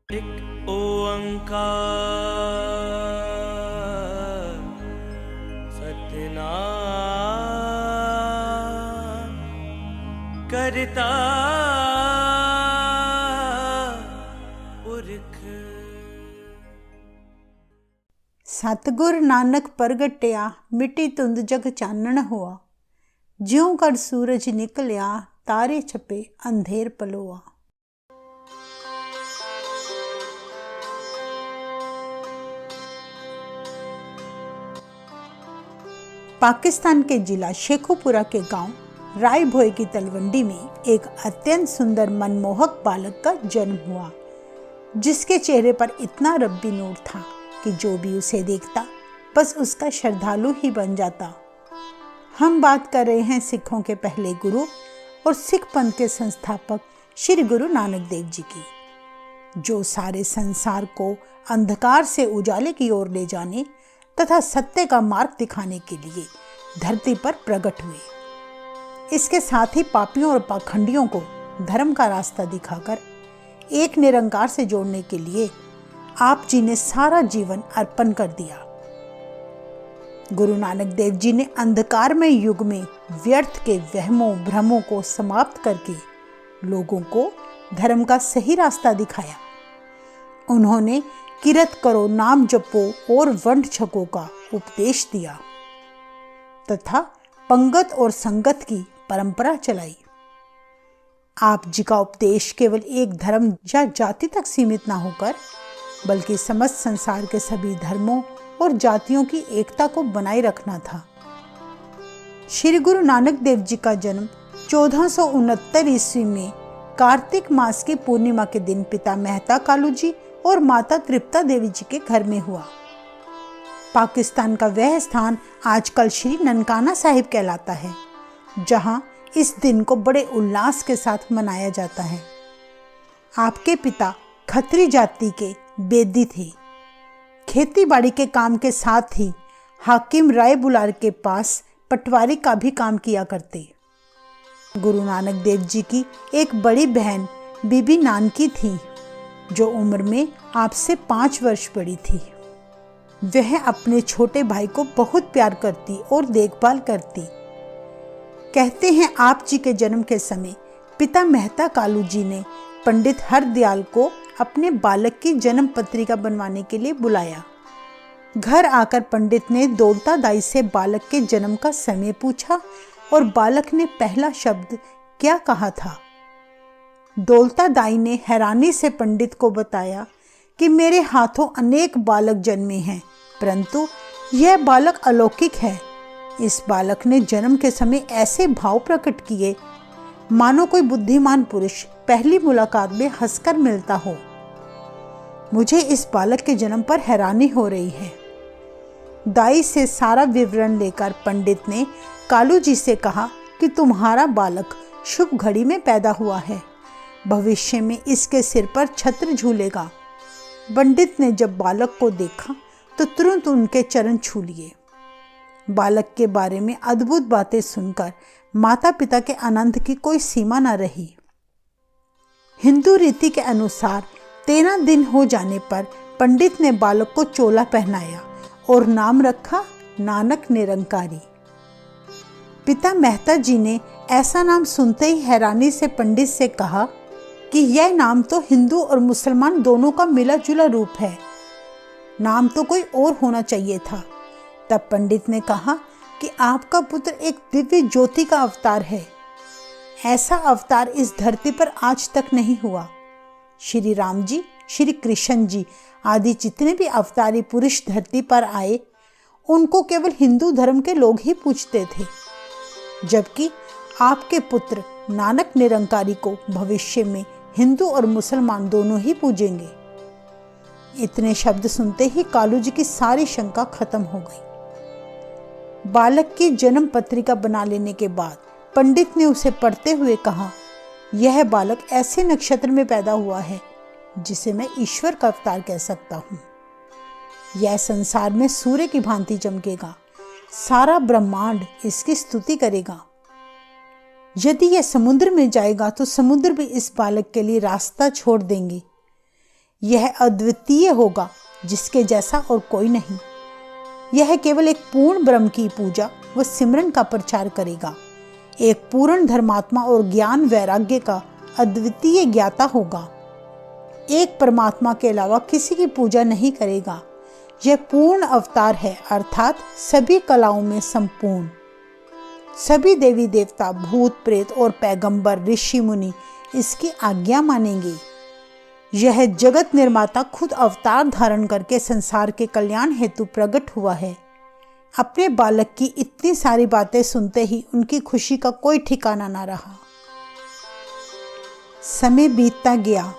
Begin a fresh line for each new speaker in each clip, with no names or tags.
एक ओंकार सतनाम करता पुरख।
सतगुर नानक प्रगटिया मिट्टी धुंद जग चानण हुआ। ज्यों कर सूरज निकलिया तारे छपे अंधेर पलोआ। पाकिस्तान के जिला शेखुपुरा के गांव रायभोई की तलवंडी में एक अत्यंत सुंदर मनमोहक बालक का जन्म हुआ, जिसके चेहरे पर इतना रब्बी नूर था कि जो भी उसे देखता बस उसका श्रद्धालु ही बन जाता। हम बात कर रहे हैं सिखों के पहले गुरु और सिख पंथ के संस्थापक श्री गुरु नानक देव जी की, जो सारे संसार को अंधकार से उजाले की ओर ले जाने तथा सत्य का मार्ग दिखाने के लिए धरती पर प्रकट हुए। इसके साथ ही पापियों और पाखंडियों को धर्म का रास्ता दिखाकर एक निरंकार से जोड़ने के लिए आप जी ने सारा जीवन अर्पण कर दिया। गुरु नानक देव जी ने अंधकारमय युग में व्यर्थ के वहमों भ्रमों को समाप्त करके लोगों को धर्म का सही रास्ता दिखाया। उन्होंने किरत करो, नाम जपो और वंड छको का उपदेश दिया तथा पंगत और संगत की परंपरा चलाई। आप जी का उपदेश केवल एक धर्म या जाति तक सीमित न होकर बल्कि समस्त संसार के सभी धर्मों और जातियों की एकता को बनाए रखना था। श्री गुरु नानक देव जी का जन्म 1469 ईस्वी में कार्तिक मास की पूर्णिमा के दिन पिता मेहता कालू जी और माता तृप्ता देवी जी के घर में हुआ। पाकिस्तान का वह स्थान आजकल श्री ननकाना साहिब कहलाता है, जहां इस दिन को बड़े उल्लास के साथ मनाया जाता है। आपके पिता खत्री जाति के बेदी थे। खेती बाड़ी के काम के साथ ही हाकिम राय बुलार के पास पटवारी का भी काम किया करते। गुरु नानक देव जी की एक बड़ी बहन बीबी नानकी थी, जो उम्र में आपसे 5 वर्ष बड़ी थी। वह अपने छोटे भाई को बहुत प्यार करती और देखभाल करती। कहते हैं आप जी के जन्म के समय पिता मेहता कालू जी ने पंडित हरदयाल को अपने बालक की जन्म पत्रिका बनवाने के लिए बुलाया। घर आकर पंडित ने दौलता दाई से बालक के जन्म का समय पूछा और बालक ने पहला शब्द क्या कहा था। दौलता दाई ने हैरानी से पंडित को बताया कि मेरे हाथों अनेक बालक जन्मे हैं, परंतु यह बालक अलौकिक है। इस बालक ने जन्म के समय ऐसे भाव प्रकट किए मानो कोई बुद्धिमान पुरुष पहली मुलाकात में हंसकर मिलता हो। मुझे इस बालक के जन्म पर हैरानी हो रही है। दाई से सारा विवरण लेकर पंडित ने कालू जी से कहा कि तुम्हारा बालक शुभ घड़ी में पैदा हुआ है, भविष्य में इसके सिर पर छत्र झूलेगा। पंडित ने जब बालक को देखा तो तुरंत उनके चरण छू लिए। बालक के बारे में अद्भुत बातें सुनकर माता पिता के आनंद की कोई सीमा न रही। हिंदू रीति के अनुसार 13 दिन हो जाने पर पंडित ने बालक को चोला पहनाया और नाम रखा नानक निरंकारी। पिता मेहता जी ने ऐसा नाम सुनते ही हैरानी से पंडित से कहा कि यह नाम तो हिंदू और मुसलमान दोनों का मिला जुला रूप है, नाम तो कोई और होना चाहिए था। तब पंडित ने कहा कि आपका पुत्र एक दिव्य ज्योति का अवतार है। ऐसा अवतार इस धरती पर आज तक नहीं हुआ। श्री राम जी, श्री कृष्ण जी आदि जितने भी अवतारी पुरुष धरती पर आए, उनको केवल हिंदू धर्म के लोग ही पूजते थे, जबकि आपके पुत्र नानक निरंकारी को भविष्य में हिंदू और मुसलमान दोनों ही पूजेंगे। इतने शब्द सुनते ही कालू जी की सारी शंका खत्म हो गई। बालक की जन्म पत्रिका बना लेने के बाद पंडित ने उसे पढ़ते हुए कहा, यह बालक ऐसे नक्षत्र में पैदा हुआ है जिसे मैं ईश्वर का अवतार कह सकता हूँ। यह संसार में सूर्य की भांति चमकेगा, सारा ब्रह्मांड इसकी स्तुति करेगा। यदि यह समुद्र में जाएगा तो समुद्र भी इस बालक के लिए रास्ता छोड़ देंगे। यह अद्वितीय होगा, जिसके जैसा और कोई नहीं। यह केवल एक पूर्ण ब्रह्म की पूजा व सिमरन का प्रचार करेगा। एक पूर्ण धर्मात्मा और ज्ञान वैराग्य का अद्वितीय ज्ञाता होगा। एक परमात्मा के अलावा किसी की पूजा नहीं करेगा। यह पूर्ण अवतार है, अर्थात सभी कलाओं में संपूर्ण। सभी देवी देवता, भूत प्रेत और पैगंबर, ऋषि मुनि इसकी आज्ञा मानेंगे। यह जगत निर्माता खुद अवतार धारण करके संसार के कल्याण हेतु प्रकट हुआ है। अपने बालक की इतनी सारी बातें सुनते ही उनकी खुशी का कोई ठिकाना ना रहा। समय बीतता गया।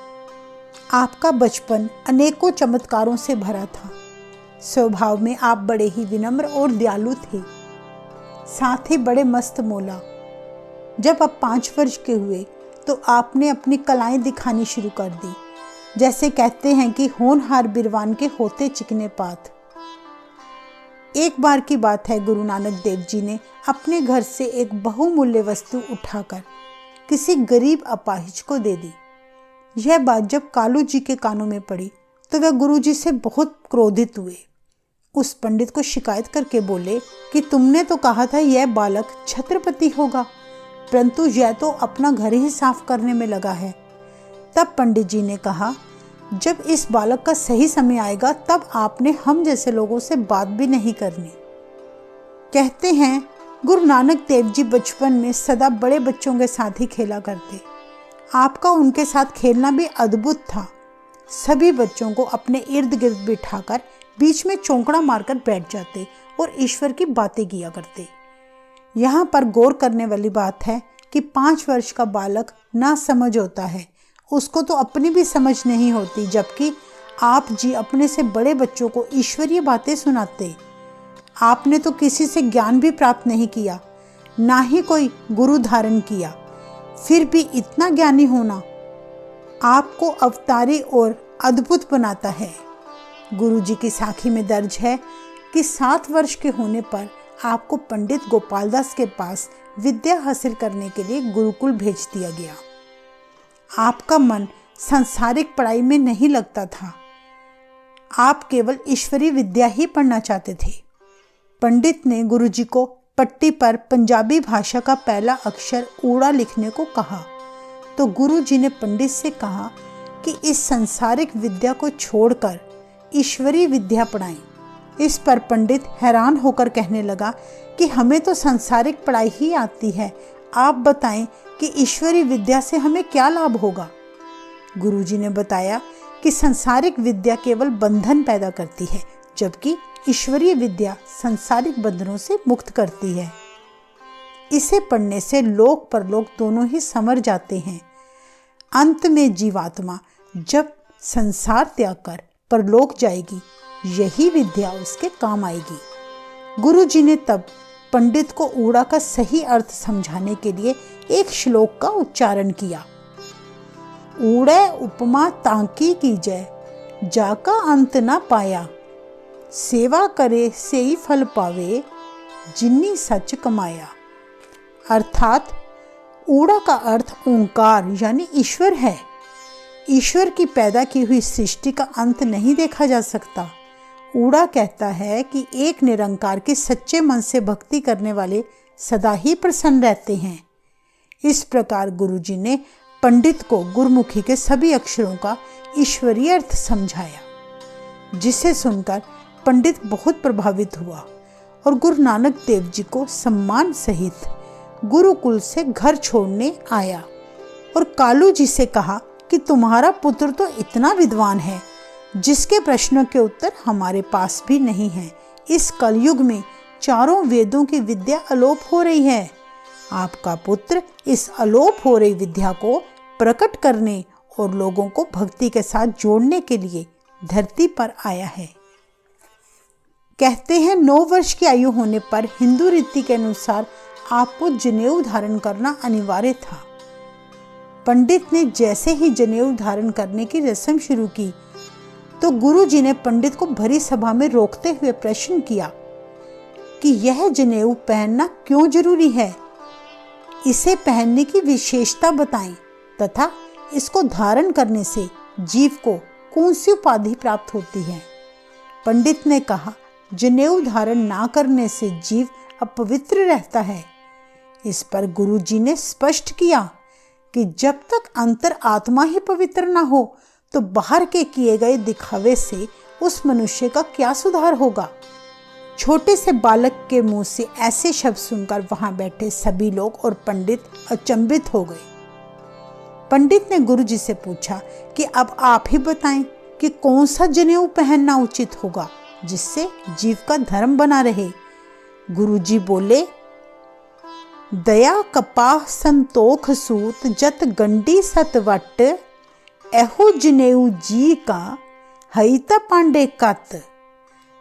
आपका बचपन अनेकों चमत्कारों से भरा था। स्वभाव में आप बड़े ही विनम्र और दयालु थे, साथ ही बड़े मस्त मौला। जब आप 5 वर्ष के हुए तो आपने अपनी कलाएं दिखानी शुरू कर दी। जैसे कहते हैं कि होनहार बिरवान के होते चिकने पात। एक बार की बात है, गुरु नानक देव जी ने अपने घर से एक बहुमूल्य वस्तु उठाकर किसी गरीब अपाहिज को दे दी। यह बात जब कालू जी के कानों में पड़ी तो वह गुरु जी से बहुत क्रोधित हुए। उस पंडित को शिकायत करके बोले कि तुमने तो कहा था यह बालक छत्रपति होगा, परंतु यह तो अपना घर ही साफ करने में लगा है। तब पंडित जी ने कहा, जब इस बालक का सही समय आएगा तब आपने हम जैसे लोगों से बात भी नहीं करनी। कहते हैं गुरु नानक देव जी बचपन में सदा बड़े बच्चों के साथ ही खेला करते। आपका उनके साथ खेलना भी अद्भुत था। सभी बच्चों को अपने इर्द गिर्द बिठाकर बीच में चौंकड़ा मारकर बैठ जाते और ईश्वर की बातें किया करते। यहाँ पर गौर करने वाली बात है कि 5 वर्ष का बालक ना समझ होता है, उसको तो अपनी भी समझ नहीं होती, जबकि आप जी अपने से बड़े बच्चों को ईश्वरीय बातें सुनाते। आपने तो किसी से ज्ञान भी प्राप्त नहीं किया, ना ही कोई गुरु धारण किया, फिर भी इतना ज्ञानी होना आपको अवतारी और अद्भुत बनाता है। गुरु जी की साखी में दर्ज है कि 7 वर्ष के होने पर आपको पंडित गोपालदास के पास विद्या हासिल करने के लिए गुरुकुल भेज दिया गया। आपका मन सांसारिक पढ़ाई में नहीं लगता था, आप केवल ईश्वरीय विद्या ही पढ़ना चाहते थे। पंडित ने गुरु जी को पट्टी पर पंजाबी भाषा का पहला अक्षर ऊड़ा लिखने को कहा तो गुरु जी ने पंडित से कहा कि इस सांसारिक विद्या को छोड़कर ईश्वरीय विद्या पढ़ाएं। इस पर पंडित हैरान होकर कहने लगा कि हमें तो सांसारिक पढ़ाई ही आती है, आप बताएं कि ईश्वरीय विद्या से हमें क्या लाभ होगा। गुरु जी ने बताया कि सांसारिक विद्या केवल बंधन पैदा करती है, जबकि ईश्वरीय विद्या सांसारिक बंधनों से मुक्त करती है। इसे पढ़ने से लोक परलोक दोनों ही संवर जाते हैं। अंत में जीवात्मा जब संसार त्याग कर परलोक जाएगी, यही विद्या उसके काम आएगी। गुरु जी ने तब पंडित को ऊड़ा का सही अर्थ समझाने के लिए एक श्लोक का उच्चारण किया। ऊड़े उपमा तांकी कीजय, जाका अंत न पाया, सेवा करे सेई फल पावे, जिन्नी सच कमाया। अर्थात ऊड़ा का अर्थ ओंकार यानी ईश्वर है। ईश्वर की पैदा की हुई सृष्टि का अंत नहीं देखा जा सकता। ऊड़ा कहता है कि एक निरंकार के सच्चे मन से भक्ति करने वाले सदा ही प्रसन्न रहते हैं। इस प्रकार गुरु जी ने पंडित को गुरमुखी के सभी अक्षरों का ईश्वरीय अर्थ समझाया, जिसे सुनकर पंडित बहुत प्रभावित हुआ और गुरु नानक देव जी को सम्मान सहित गुरुकुल से घर छोड़ने आया और कालू जी से कहा कि तुम्हारा पुत्र तो इतना विद्वान है जिसके प्रश्नों के उत्तर हमारे पास भी नहीं है। इस कलयुग में चारों वेदों की विद्या अलोप हो रही है। आपका पुत्र इस अलोप हो रही विद्या को प्रकट करने और लोगों को भक्ति के साथ जोड़ने के लिए धरती पर आया है। कहते हैं 9 वर्ष की आयु होने पर हिंदू रीति के अनुसार आपको जनेऊ धारण करना अनिवार्य था। पंडित ने जैसे ही जनेऊ धारण करने की रस्म शुरू की तो गुरु जी ने पंडित को भरी सभा में रोकते हुए प्रश्न किया कि यह जनेऊ पहनना क्यों जरूरी है, इसे पहनने की विशेषता बताएं तथा इसको धारण करने से जीव को कौन सी उपाधि प्राप्त होती है? पंडित ने कहा, जनेऊ धारण ना करने से जीव अपवित्र रहता है। इस पर गुरुजी ने स्पष्ट किया कि जब तक अंतर आत्मा ही पवित्र ना हो तो बाहर के किए गए दिखावे से उस मनुष्य का क्या सुधार होगा। छोटे से बालक के मुंह से ऐसे शब्द सुनकर वहां बैठे सभी लोग और पंडित अचंभित हो गए। पंडित ने गुरुजी से पूछा कि अब आप ही बताएं कि कौन सा जनेऊ पहनना उचित होगा जिससे जीव का धर्म बना रहे। गुरुजी बोले, दया कपाह संतोख सूत जत गंडी सतवट एहो जनेऊ जी का हईता पांडे कत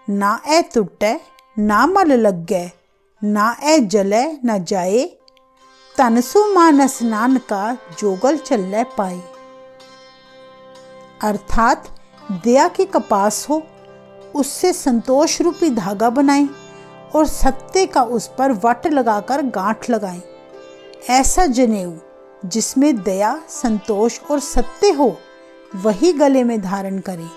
ना ए टुटे ना मल लगे ना ए जले न जाए तनसु मान स्नान का जोगल चले पाए। अर्थात दया की कपास हो, उससे संतोष रूपी धागा बनाएं और सत्य का उस पर वट लगाकर गांठ लगाएं। ऐसा जनेऊ जिसमें दया, संतोष और सत्य हो वही गले में धारण करें।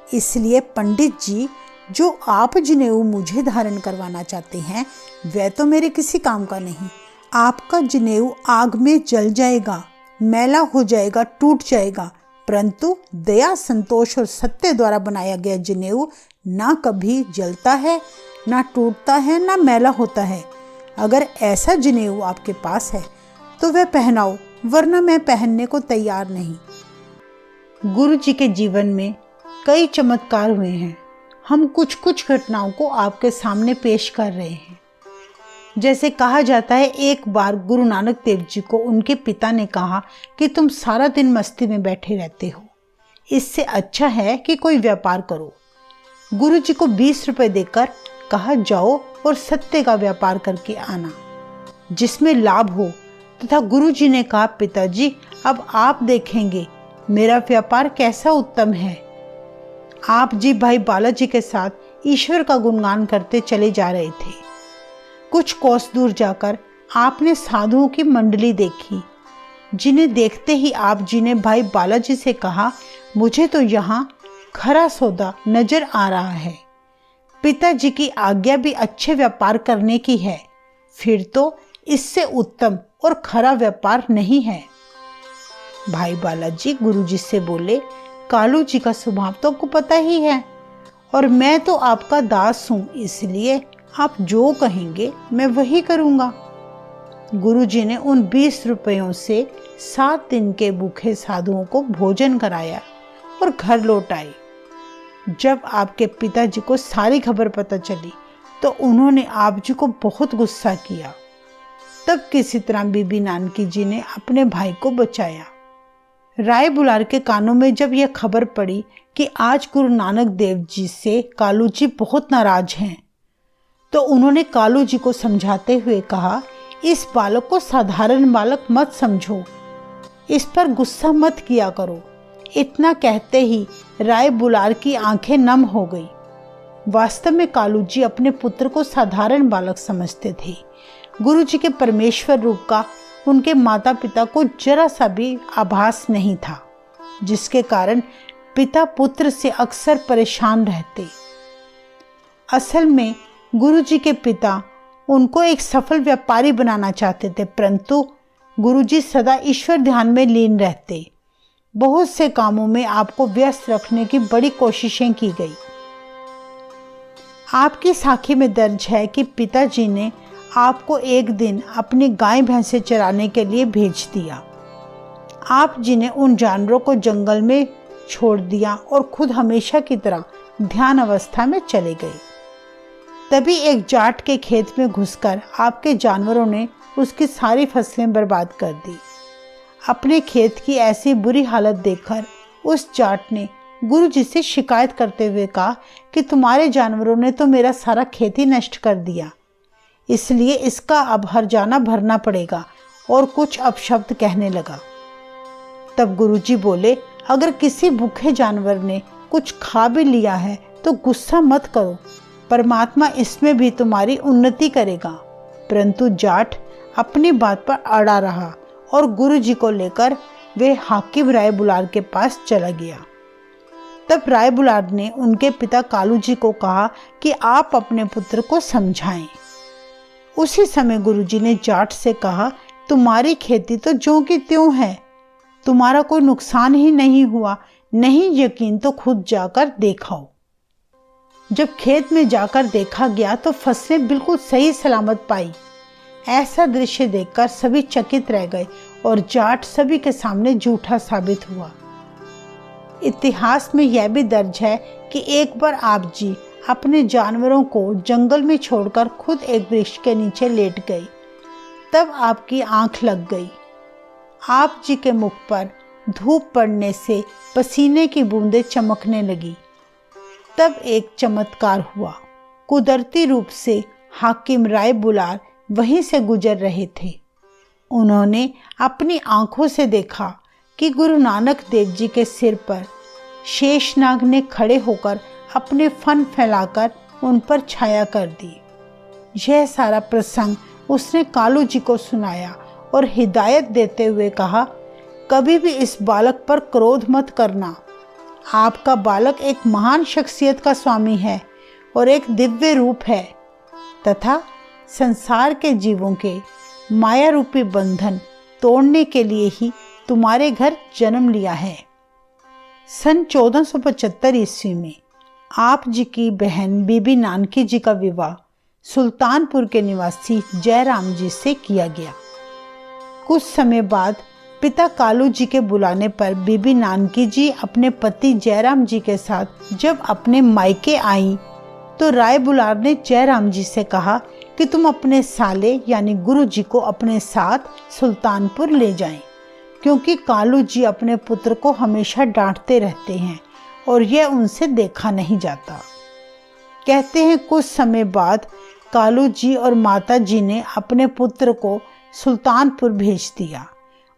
इसलिए पंडित जी, जो आप जनेऊ मुझे धारण करवाना चाहते हैं वह तो मेरे किसी काम का नहीं। आपका जनेऊ आग में जल जाएगा, मैला हो जाएगा, टूट जाएगा, परंतु दया, संतोष और सत्य द्वारा बनाया गया जनेऊ ना कभी जलता है, ना टूटता है, ना मैला होता है। अगर ऐसा जनेऊ आपके पास है तो वह पहनाओ, वरना मैं पहनने को तैयार नहीं। गुरु जी के जीवन में कई चमत्कार हुए हैं। हम कुछ कुछ घटनाओं को आपके सामने पेश कर रहे हैं। जैसे कहा जाता है, एक बार गुरु नानक देव जी को उनके पिता ने कहा कि तुम सारा दिन मस्ती में बैठे रहते हो, इससे अच्छा है कि कोई व्यापार करो। गुरु जी को 20 रुपए देकर कहा, जाओ और सत्य का व्यापार करके आना जिसमें लाभ हो। तथा गुरु जी ने कहा, पिताजी अब आप देखेंगे मेरा व्यापार कैसा उत्तम है। आप जी भाई बालाजी के साथ ईश्वर का गुणगान करते चले जा रहे थे। कुछ कोस दूर जाकर आपने साधुओं की मंडली देखी, जिन्हें देखते ही आप जी ने भाई बालाजी से कहा, मुझे तो यहाँ खरा सौदा नजर आ रहा है। पिताजी की आज्ञा भी अच्छे व्यापार करने की है, फिर तो इससे उत्तम और खरा व्यापार नहीं है। भाई बालाजी गुरुजी से बोले, कालू जी का स्वभाव तो आपको पता ही है और मैं तो आपका दास हूँ, इसलिए आप जो कहेंगे मैं वही करूँगा। गुरुजी ने उन 20 रुपयों से 7 दिन के भूखे साधुओं को भोजन कराया और घर लौट आए। जब आपके पिताजी को सारी खबर पता चली तो उन्होंने आप जी को बहुत गुस्सा किया। तब किसी तरह बीबी नानकी जी ने अपने भाई को बचाया। राय बुलार के कानों में जब यह खबर पड़ी कि आज गुरु नानक देव जी से कालू जी बहुत नाराज हैं, तो उन्होंने कालू जी को समझाते हुए कहा, इस बालक को साधारण बालक मत समझो, इस पर गुस्सा मत किया करो। इतना कहते ही राय बुलार की आंखें नम हो गई। वास्तव में कालू जी अपने पुत्र को साधारण बालक समझते थे। गुरु जी के परमेश्वर रूप का उनके माता पिता को जरा सा भी आभास नहीं था, जिसके कारण पिता पुत्र से अक्सर परेशान रहते। असल में गुरु जी के पिता उनको एक सफल व्यापारी बनाना चाहते थे, परंतु गुरु जी सदा ईश्वर ध्यान में लीन रहते। बहुत से कामों में आपको व्यस्त रखने की बड़ी कोशिशें की गई। आपकी साखी में दर्ज है कि पिताजी ने आपको एक दिन अपनी गाय भैंसे चराने के लिए भेज दिया। आप जी ने उन जानवरों को जंगल में छोड़ दिया और खुद हमेशा की तरह ध्यान अवस्था में चले गए। तभी एक जाट के खेत में घुसकर आपके जानवरों ने उसकी सारी फसलें बर्बाद कर दी। अपने खेत की ऐसी बुरी हालत देखकर उस जाट ने गुरु जी से शिकायत करते हुए कहा कि तुम्हारे जानवरों ने तो मेरा सारा खेती नष्ट कर दिया, इसलिए इसका अब हर्जाना भरना पड़ेगा, और कुछ अपशब्द कहने लगा। तब गुरुजी बोले, अगर किसी भूखे जानवर ने कुछ खा भी लिया है तो गुस्सा मत करो, परमात्मा इसमें भी तुम्हारी उन्नति करेगा। परंतु जाट अपनी बात पर अड़ा रहा और गुरुजी को लेकर वे हाकिम राय बुलार के पास चला गया। तब राय बुलार ने उनके पिता कालू जी को कहा कि आप अपने पुत्र को समझाएं। उसी समय गुरुजी ने जाट से कहा, तुम्हारी खेती तो ज्यों की त्यों है, तुम्हारा कोई नुकसान ही नहीं हुआ, नहीं यकीन तो खुद जाकर देखाओ। जब खेत में जाकर देखा गया तो फसलें बिल्कुल सही सलामत पाई। ऐसा दृश्य देखकर सभी चकित रह गए और जाट सभी के सामने झूठा साबित हुआ। इतिहास में यह भी दर्ज है कि एक बार आप जी अपने जानवरों को जंगल में छोड़कर खुद एक वृक्ष के नीचे लेट गए। तब आपकी आंख लग गई। आप जी के मुख पर धूप पड़ने से पसीने की बूंदें चमकने लगी। तब एक चमत्कार हुआ। कुदरती रूप से हाकिम राय बुलार वहीं से गुजर रहे थे। उन्होंने अपनी आंखों से देखा कि गुरु नानक देव जी के सिर पर शेषनाग ने खड़े होकर अपने फन फैलाकर उन पर छाया कर दी। यह सारा प्रसंग उसने कालू जी को सुनाया और हिदायत देते हुए कहा, कभी भी इस बालक पर क्रोध मत करना। आपका बालक एक महान शख्सियत का स्वामी है और एक दिव्य रूप है तथा संसार के जीवों के माया रूपी बंधन तोड़ने के लिए ही तुम्हारे घर जन्म लिया है। सन 1475 ईस्वी में आप जी की बहन बीबी नानकी जी का विवाह सुल्तानपुर के निवासी जयराम जी से किया गया। कुछ समय बाद पिता कालू जी के बुलाने पर बीबी नानकी जी अपने पति जयराम जी के साथ जब अपने मायके आईं तो राय बुलार ने जयराम जी से कहा कि तुम अपने साले यानी गुरु जी को अपने साथ सुल्तानपुर ले जाएं, क्योंकि कालू जी अपने पुत्र को हमेशा डांटते रहते हैं और यह उनसे देखा नहीं जाता। कहते हैं कुछ समय बाद कालू जी और माता जी ने अपने पुत्र को सुल्तानपुर भेज दिया।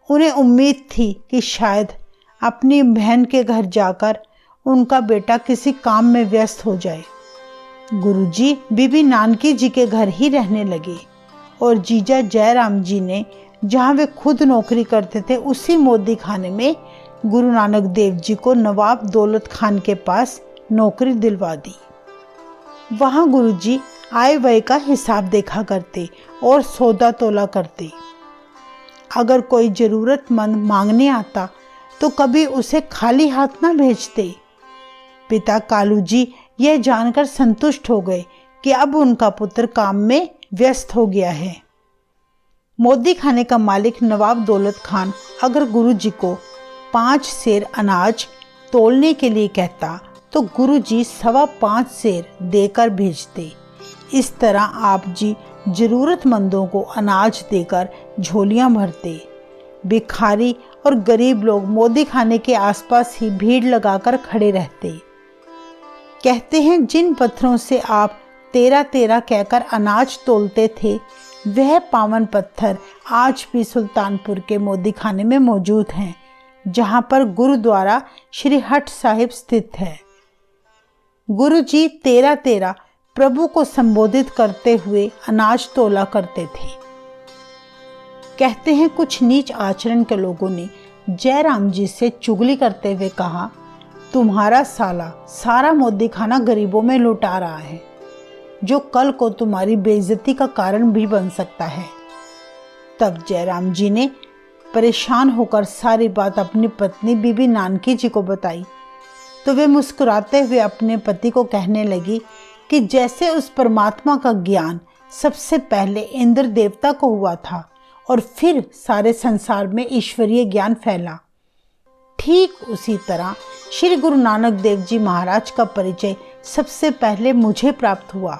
उन्हें उम्मीद थी कि शायद अपनी बहन के घर जाकर उनका बेटा किसी काम में व्यस्त हो जाए। गुरुजी बीबी नानकी जी के घर ही रहने लगे और जीजा जयराम जी ने जहाँ वे खुद नौकरी करते थे उसी मोदी खाने में गुरु नानक देव जी को नवाब दौलत खान के पास नौकरी दिलवा दी। वहाँ गुरुजी आय व्यय का हिसाब देखा करते और सौदा तोला करते। अगर कोई जरूरतमंद मांगने आता तो कभी उसे खाली हाथ ना भेजते। पिता कालू जी यह जानकर संतुष्ट हो गए कि अब उनका पुत्र काम में व्यस्त हो गया है। मोदी खाने का मालिक नवाब दौलत खान अगर गुरु जी को 5 सेर अनाज तोलने के लिए कहता तो गुरु जी 5.25 सेर देकर भेजते। इस तरह आप जी जरूरतमंदों को अनाज देकर झोलियां भरते। भिखारी और गरीब लोग मोदी खाने के आसपास ही भीड़ लगाकर खड़े रहते। कहते हैं जिन पत्थरों से आप 13-13 कहकर अनाज तोलते थे वह पावन पत्थर आज भी सुल्तानपुर के मोदी खाने में मौजूद हैं, जहां पर गुरुद्वारा श्री हट साहिब स्थित है। गुरु जी 13-13 प्रभु को संबोधित करते हुए अनाज तोला करते थे। कहते हैं कुछ नीच आचरण के लोगों ने जयराम जी से चुगली करते हुए कहा, तुम्हारा साला सारा मोदी खाना गरीबों में लुटा रहा है, जो कल को तुम्हारी बेइज्जती का कारण भी बन सकता है। तब जयराम जी ने परेशान होकर सारी बात अपनी पत्नी बीबी नानकी जी को बताई तो वे मुस्कुराते हुए अपने पति को कहने लगी कि जैसे उस परमात्मा का ज्ञान सबसे पहले इंद्र देवता को हुआ था और फिर सारे संसार में ईश्वरीय ज्ञान फैला, ठीक उसी तरह श्री गुरु नानक देव जी महाराज का परिचय सबसे पहले मुझे प्राप्त हुआ।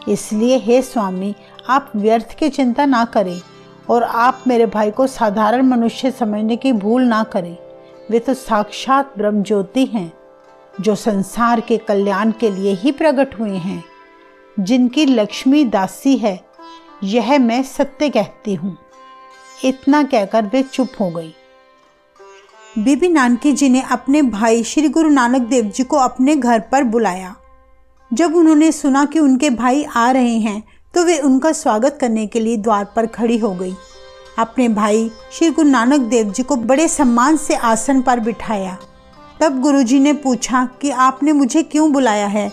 इसलिए हे स्वामी, आप व्यर्थ की चिंता ना करें और आप मेरे भाई को साधारण मनुष्य समझने की भूल ना करें। वे तो साक्षात ब्रह्म ज्योति हैं, जो संसार के कल्याण के लिए ही प्रकट हुए हैं, जिनकी लक्ष्मी दासी है, यह मैं सत्य कहती हूँ। इतना कहकर वे चुप हो गई। बीबी नानकी जी ने अपने भाई श्री गुरु नानक देव जी को अपने घर पर बुलाया। जब उन्होंने सुना कि उनके भाई आ रहे हैं तो वे उनका स्वागत करने के लिए द्वार पर खड़ी हो गई। अपने भाई श्री गुरु नानक देव जी को बड़े सम्मान से आसन पर बिठाया तब गुरुजी ने पूछा कि आपने मुझे क्यों बुलाया है?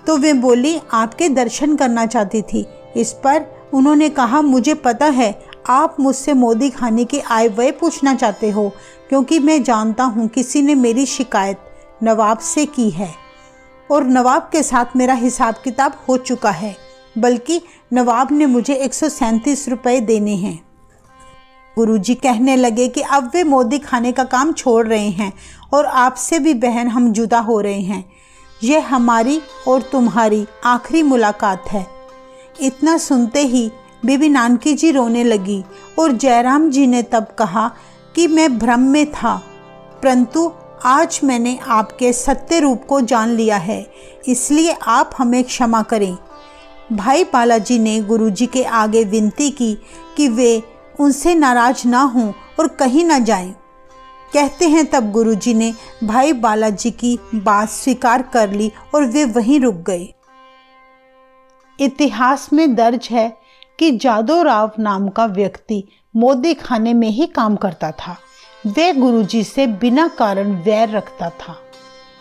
तो वे बोली, आपके दर्शन करना चाहती थी। इस पर उन्होंने कहा, मुझे पता है आप मुझसे मोदी खाने की आय व्यय पूछना चाहते हो, क्योंकि मैं जानता हूँ किसी ने मेरी शिकायत नवाब से की है और नवाब के साथ मेरा हिसाब किताब हो चुका है, बल्कि नवाब ने मुझे 137 रुपये देने हैं। गुरुजी कहने लगे कि अब वे मोदी खाने का काम छोड़ रहे हैं और आपसे भी बहन हम जुदा हो रहे हैं। यह हमारी और तुम्हारी आखिरी मुलाकात है। इतना सुनते ही बीबी नानकी जी रोने लगी और जयराम जी ने तब कहा कि मैं भ्रम में था, परंतु आज मैंने आपके सत्य रूप को जान लिया है, इसलिए आप हमें क्षमा करें। भाई बालाजी ने गुरुजी के आगे विनती की कि वे उनसे नाराज ना हों और कहीं ना जाएं। कहते हैं तब गुरुजी ने भाई बालाजी की बात स्वीकार कर ली और वे वहीं रुक गए। इतिहास में दर्ज है कि जादव राव नाम का व्यक्ति मोदी खाने में ही काम करता था। वह गुरुजी से बिना कारण वैर रखता था।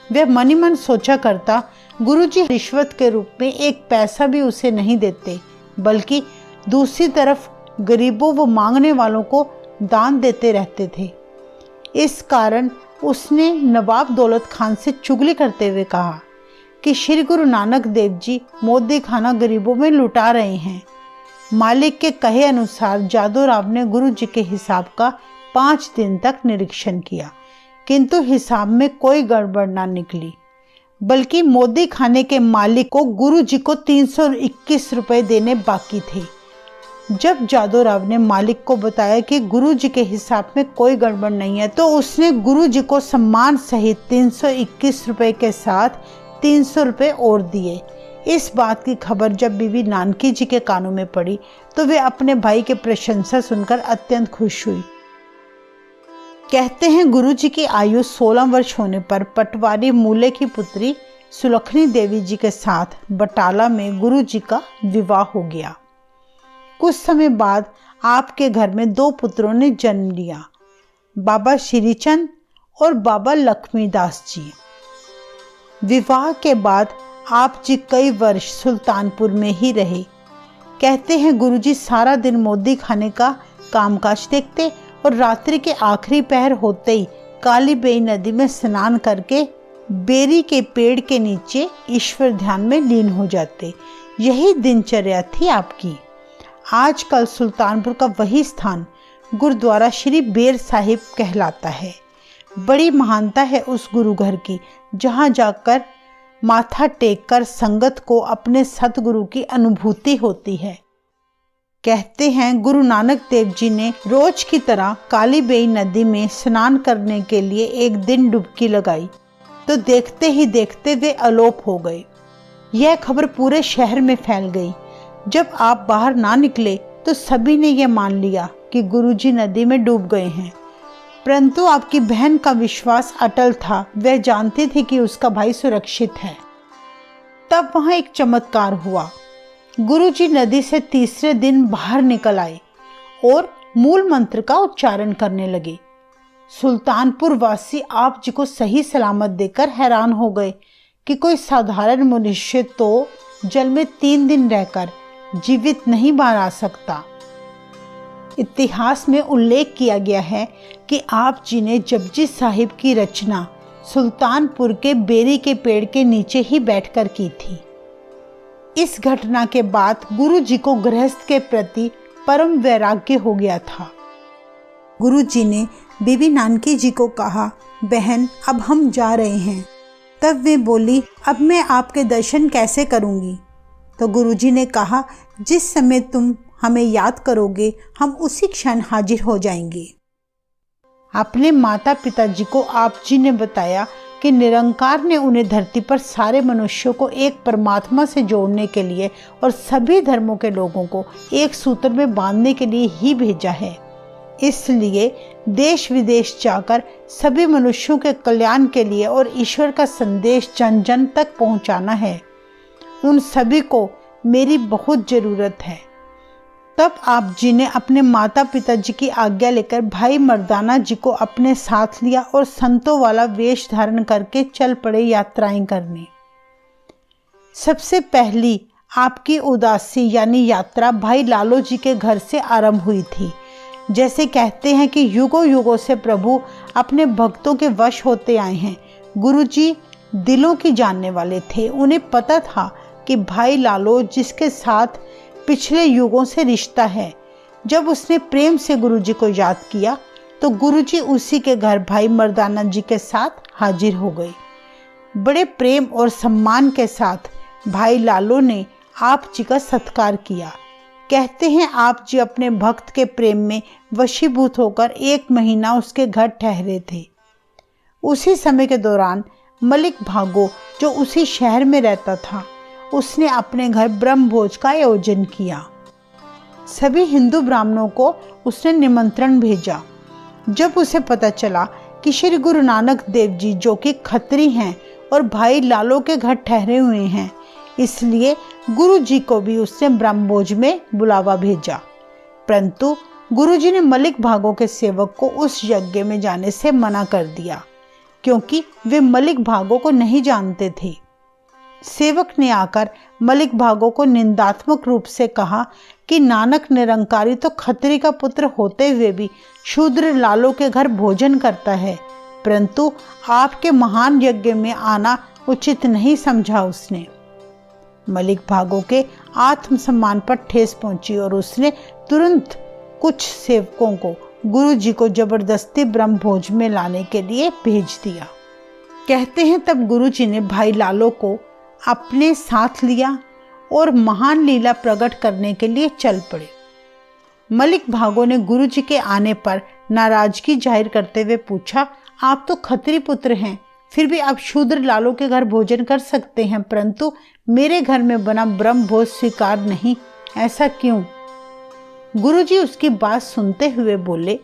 वह मन ही मन सोचा करता, गुरुजी रिश्वत के रूप में एक पैसा भी उसे नहीं देते, बल्कि दूसरी तरफ गरीबों व मांगने वालों को दान देते रहते थे। इस कारण उसने नवाब दौलत खान से चुगली करते हुए कहा कि श्री गुरु नानक देव जी मोदी खाना गरीबों में लुटा रहे हैं। मालिक के कहे अनुसार जादव राव ने गुरु जी के हिसाब का 5 दिन तक निरीक्षण किया, किंतु हिसाब में कोई गड़बड़ ना निकली, बल्कि मोदी खाने के मालिक को गुरु जी को 321 रुपये देने बाकी थे। जब जादव राव ने मालिक को बताया कि गुरु जी के हिसाब में कोई गड़बड़ नहीं है, तो उसने गुरु जी को सम्मान सहित 321 रुपये के साथ 300 रुपये और दिए। इस बात की खबर जब बीबी नानकी जी के कानों में पड़ी तो वे अपने भाई के प्रशंसा सुनकर अत्यंत खुश हुई। कहते हैं गुरु जी की आयु 16 वर्ष होने पर पटवारी मूले की पुत्री सुलखनी देवी जी के साथ बटाला में गुरु जी का विवाह हो गया। कुछ समय बाद आपके घर में 2 पुत्रों ने जन्म लिया, बाबा श्रीचंद और बाबा लक्ष्मीदास जी। विवाह के बाद आप जी कई वर्ष सुल्तानपुर में ही रहे। कहते हैं गुरुजी सारा दिन मोदी खाने का कामकाज देखते और रात्रि के आखिरी पहर होते ही काली बेई नदी में स्नान करके बेरी के पेड़ के नीचे ईश्वर ध्यान में लीन हो जाते। यही दिनचर्या थी आपकी। आजकल सुल्तानपुर का वही स्थान गुरुद्वारा श्री बेर साहिब कहलाता है। बड़ी महानता है उस गुरु घर की, जहां जाकर माथा टेककर संगत को अपने सतगुरु की अनुभूति होती है। कहते हैं गुरु नानक देव जी ने रोज की तरह काली बेई नदी में स्नान करने के लिए एक दिन डुबकी लगाई, तो देखते ही देखते वे अलोप हो गए। यह खबर पूरे शहर में फैल गई। जब आप बाहर ना निकले तो सभी ने यह मान लिया कि गुरुजी नदी में डूब गए हैं, परंतु आपकी बहन का विश्वास अटल था। वह जानती थी कि उसका भाई सुरक्षित है। तब वहां एक चमत्कार हुआ। गुरुजी नदी से तीसरे दिन बाहर निकल आए और मूल मंत्र का उच्चारण करने लगे। सुल्तानपुर वासी आप जी को सही सलामत देखकर हैरान हो गए कि कोई साधारण मनुष्य तो जल में 3 दिन रहकर जीवित नहीं बाहर आ सकता। इतिहास में उल्लेख किया गया है कि आप जी ने जपजी साहिब की रचना सुल्तानपुर के बेरी के पेड़ के नीचे ही बैठकर की थी। इस घटना के बाद गुरु जी को गृहस्थ के प्रति परम वैराग्य हो गया था। गुरु जी ने बीबी नानकी जी को कहा, बहन अब हम जा रहे हैं। तब वे बोली, अब मैं आपके दर्शन कैसे करूंगी? तो गुरुजी ने कहा, जिस समय तुम हमें याद करोगे हम उसी क्षण हाजिर हो जाएंगे। अपने माता पिताजी को आप जी ने बताया कि निरंकार ने उन्हें धरती पर सारे मनुष्यों को एक परमात्मा से जोड़ने के लिए और सभी धर्मों के लोगों को एक सूत्र में बांधने के लिए ही भेजा है। इसलिए देश विदेश जाकर सभी मनुष्यों के कल्याण के लिए और ईश्वर का संदेश जन जन तक पहुंचाना है। उन सभी को मेरी बहुत ज़रूरत है। तब आप जी ने अपने माता पिता जी की आज्ञा लेकर भाई मर्दाना जी को अपने साथ लिया और संतों वाला वेश धारण करके चल पड़े यात्राएं करने। सबसे पहली आपकी उदासी यानी यात्रा भाई लालो जी के घर से आरंभ हुई थी। जैसे कहते हैं कि युगों युगों से प्रभु अपने भक्तों के वश होते आए हैं। गुरु जी दिलों की जानने वाले थे। उन्हें पता था कि भाई लालो जिसके साथ पिछले युगों से रिश्ता है, जब उसने प्रेम से गुरु जी को याद किया तो गुरु जी उसी के घर भाई मर्दाना जी के साथ हाजिर हो गए। बड़े प्रेम और सम्मान के साथ भाई लालो ने आप जी का सत्कार किया। कहते हैं आप जी अपने भक्त के प्रेम में वशीभूत होकर 1 महीना उसके घर ठहरे थे। उसी समय के दौरान मलिक भागो जो उसी शहर में रहता था, उसने अपने घर ब्रह्म भोज का आयोजन किया। सभी हिंदू ब्राह्मणों को उसने निमंत्रण भेजा। जब उसे पता चला कि श्री गुरु नानक देव जी जो कि खत्री हैं और भाई लालो के घर ठहरे हुए हैं, इसलिए गुरु जी को भी उसने ब्रह्मभोज में बुलावा भेजा। परंतु गुरु जी ने मलिक भागो के सेवक को उस यज्ञ में जाने से मना कर दिया, क्योंकि वे मलिक भागो को नहीं जानते थे। सेवक ने आकर मलिक भागो को निंदात्मक रूप से कहा कि नानक निरंकारी तो खत्री का पुत्र होते हुए भी शूद्र लालो के घर भोजन करता है, परंतु आपके महान यज्ञ में आना उचित नहीं समझा उसने। मलिक भागो के आत्मसम्मान पर ठेस पहुंची और उसने तुरंत कुछ सेवकों को गुरु जी को जबरदस्ती ब्रह्म भोज में लाने के लिए भेज दिया। कहते हैं तब गुरु जी ने भाई लालो को अपने साथ लिया और महान लीला प्रकट करने के लिए चल पड़े। मलिक भागो ने गुरु जी के आने पर नाराजगी जाहिर करते हुए पूछा, आप तो खत्री पुत्र हैं, फिर भी आप शूद्र लालो के घर भोजन कर सकते हैं, परंतु मेरे घर में बना ब्रह्म भोज स्वीकार नहीं, ऐसा क्यों? गुरुजी उसकी बात सुनते हुए बोले,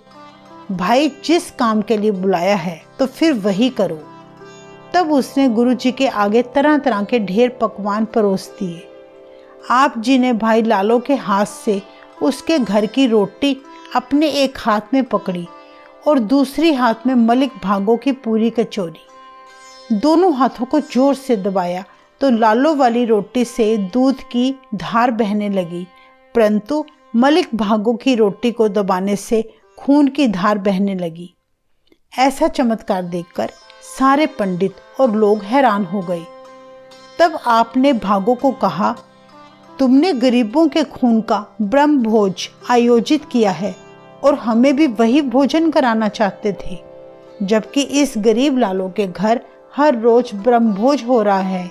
भाई जिस काम के लिए बुलाया है तो फिर वही करो। तब उसने गुरुजी के आगे तरह तरह के ढेर पकवान परोस दिए। आप जी ने भाई लालो के हाथ से उसके घर की रोटी अपने एक हाथ में पकड़ी और दूसरी हाथ में मलिक भागो की पूरी कचौरी। दोनों हाथों को जोर से दबाया तो लालो वाली रोटी से दूध की धार बहने लगी, परंतु मलिक भागो की रोटी को दबाने से खून की धार बहने लगी। ऐसा चमत्कार देखकर सारे पंडित और लोग हैरान हो गए। तब आपने भागो को कहा, तुमने गरीबों के खून का ब्रह्म भोज आयोजित किया है और हमें भी वही भोजन कराना चाहते थे, जबकि इस गरीब लालो के घर हर रोज ब्रह्म भोज हो रहा है।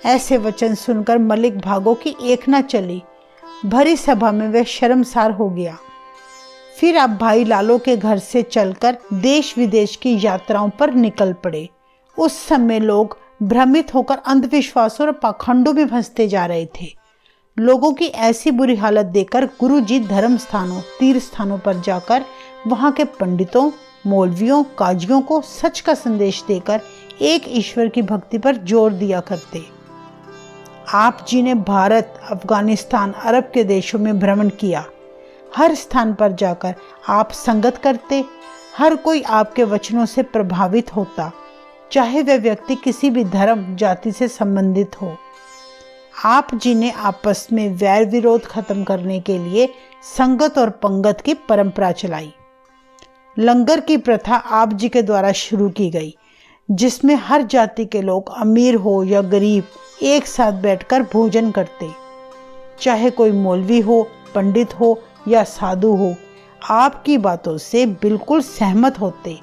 ऐसे वचन सुनकर मलिक भागो की एक न चली। भरी सभा में वह शर्मसार हो गया। फिर आप भाई लालो के घर से चलकर देश विदेश की यात्राओं पर निकल पड़े। उस समय लोग भ्रमित होकर अंधविश्वासों और पाखंडों में फंसते जा रहे थे। लोगों की ऐसी बुरी हालत देखकर गुरुजी धर्म स्थानों, तीर्थ स्थानों पर जाकर वहां के पंडितों, मौलवियों, काजियों को सच का संदेश देकर एक ईश्वर की भक्ति पर जोर दिया करते। आप जी ने भारत, अफगानिस्तान, अरब के देशों में भ्रमण किया। हर स्थान पर जाकर आप संगत करते। हर कोई आपके वचनों से प्रभावित होता, चाहे वह व्यक्ति किसी भी धर्म, जाति से संबंधित हो। आप जी ने आपस में वैर विरोध खत्म करने के लिए संगत और पंगत की परंपरा चलाई। लंगर की प्रथा आप जी के द्वारा शुरू की गई, जिसमें हर जाति के लोग, अमीर हो या गरीब, एक साथ बैठकर भोजन करते। चाहे कोई मौलवी हो, पंडित हो या साधु हो, आपकी बातों से बिल्कुल सहमत होते।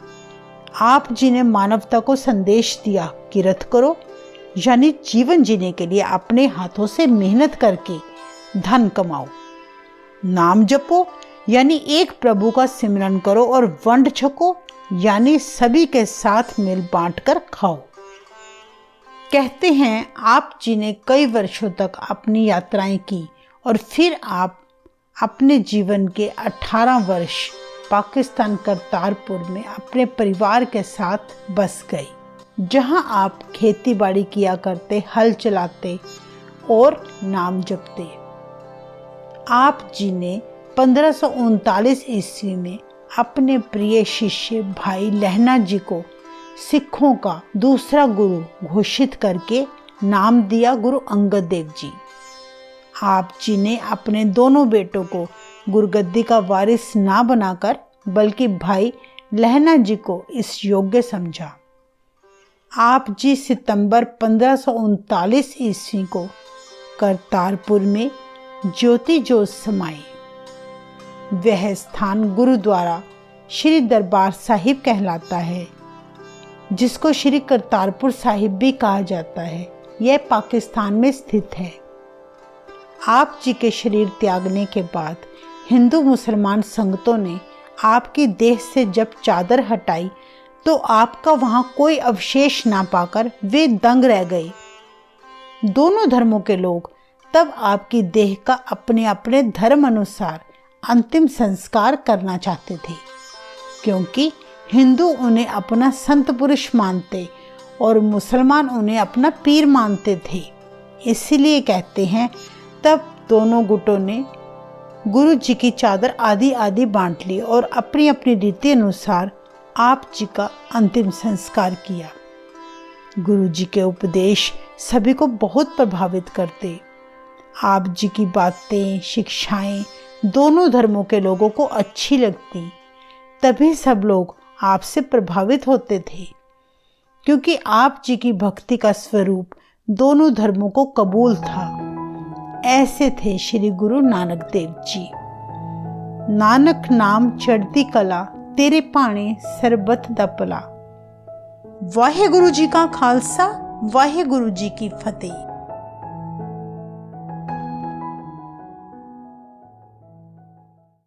आप जी ने मानवता को संदेश दिया कि रत करो, यानी जीवन जीने के लिए अपने हाथों से मेहनत करके धन कमाओ। नाम जपो, यानी एक प्रभु का सिमरन करो, और वंड छको, यानी सभी के साथ मिल बांट कर खाओ। कहते हैं आप जी ने कई वर्षों तक अपनी यात्राएं की और फिर आप अपने जीवन के 18 वर्ष पाकिस्तान करतारपुर में अपने परिवार के साथ बस गए, जहां आप खेती बाड़ी किया करते, हल चलाते और नाम जपते। आप जी ने 1539 ईस्वी में अपने प्रिय शिष्य भाई लहना जी को सिखों का दूसरा गुरु घोषित करके नाम दिया गुरु अंगद देव जी। आप जी ने अपने दोनों बेटों को गुरुगद्दी का वारिस ना बनाकर बल्कि भाई लहना जी को इस योग्य समझा। आप जी सितंबर 1539 ईस्वी को करतारपुर में ज्योति जोत समाए। वह स्थान गुरुद्वारा श्री दरबार साहिब कहलाता है, जिसको श्री करतारपुर साहिब भी कहा जाता है। यह पाकिस्तान में स्थित है। आप जी के शरीर त्यागने के बाद हिंदू मुसलमान संगतों ने आपकी देह से जब चादर हटाई तो आपका वहां कोई अवशेष ना पाकर वे दंग रह गए। दोनों धर्मों के लोग तब आपकी देह का अपने अपने धर्म अनुसार अंतिम संस्कार करना चाहते थे, क्योंकि हिंदू उन्हें अपना संत पुरुष मानते और मुसलमान उन्हें अपना पीर मानते थे। इसीलिए कहते हैं तब दोनों गुटों ने गुरु जी की चादर आधी आधी बांट ली और अपनी अपनी रीति अनुसार आप जी का अंतिम संस्कार किया। गुरु जी के उपदेश सभी को बहुत प्रभावित करते। आप जी की बातें शिक्षाएं दोनों धर्मों के लोगों को अच्छी लगती, तभी सब लोग आपसे प्रभावित होते थे, क्योंकि आप जी की भक्ति का स्वरूप दोनों धर्मों को कबूल था। ऐसे थे श्री गुरु नानक देव जी। नानक नाम चढ़ती कला तेरे पाने सरबत दा भला। वाहे गुरु जी का खालसा, वाहे गुरु जी की फतेह।